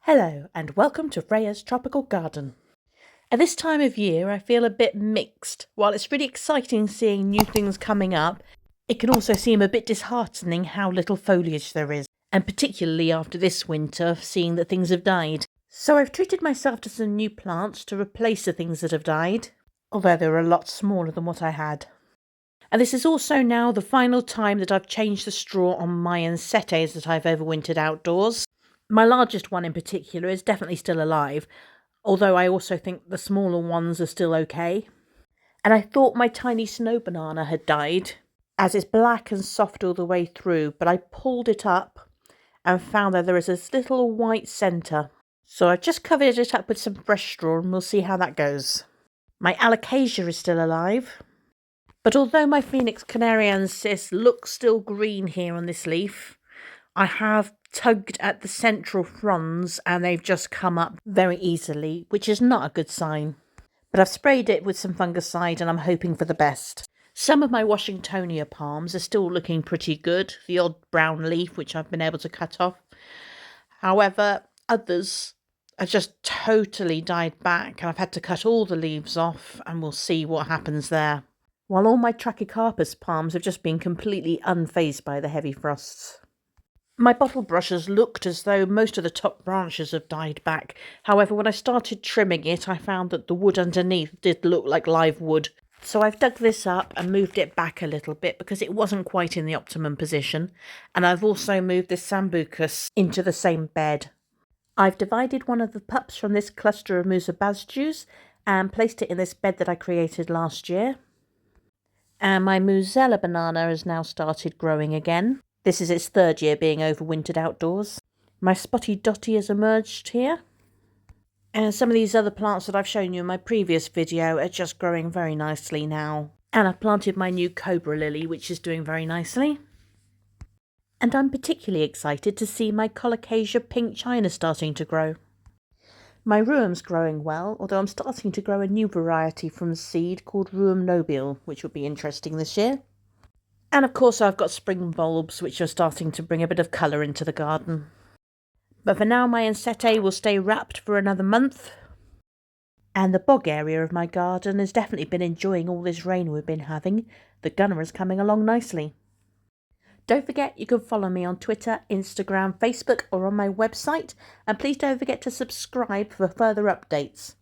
Hello and welcome to Freya's Tropical Garden. At this time of year I feel a bit mixed. While it's really exciting seeing new things coming up, it can also seem a bit disheartening how little foliage there is, and particularly after this winter, seeing that things have died. So I've treated myself to some new plants to replace the things that have died, although they're a lot smaller than what I had. And this is also now the final time that I've changed the straw on my ensetes that I've overwintered outdoors. My largest one in particular is definitely still alive, although I also think the smaller ones are still okay. And I thought my tiny snow banana had died, as it's black and soft all the way through, but I pulled it up and found that there is this little white centre. So I've just covered it up with some fresh straw and we'll see how that goes. My Alocasia is still alive, but although my Phoenix canariensis looks still green here on this leaf, I have tugged at the central fronds and they've just come up very easily, which is not a good sign. But I've sprayed it with some fungicide and I'm hoping for the best. Some of my Washingtonia palms are still looking pretty good, the odd brown leaf which I've been able to cut off. However, others are just totally died back and I've had to cut all the leaves off and we'll see what happens there. While all my Trachycarpus palms have just been completely unfazed by the heavy frosts. My Bottlebrush has looked as though most of the top branches have died back. However, when I started trimming it, I found that the wood underneath did look like live wood. So I've dug this up and moved it back a little bit because it wasn't quite in the optimum position. And I've also moved this Sambucus into the same bed. I've divided one of the pups from this cluster of Musabasjus and placed it in this bed that I created last year. And my Musella banana has now started growing again. This is its third year being overwintered outdoors. My Spotty Dotty has emerged here. And some of these other plants that I've shown you in my previous video are just growing very nicely now. And I've planted my new Cobra Lily, which is doing very nicely. And I'm particularly excited to see my Colocasia pink china starting to grow. My Ruum's growing well, although I'm starting to grow a new variety from seed called Ruum nobile, which will be interesting this year. And of course I've got spring bulbs which are starting to bring a bit of colour into the garden. But for now my ensete will stay wrapped for another month. And the bog area of my garden has definitely been enjoying all this rain we've been having. The gunner is coming along nicely. Don't forget you can follow me on Twitter, Instagram, Facebook or on my website. And please don't forget to subscribe for further updates.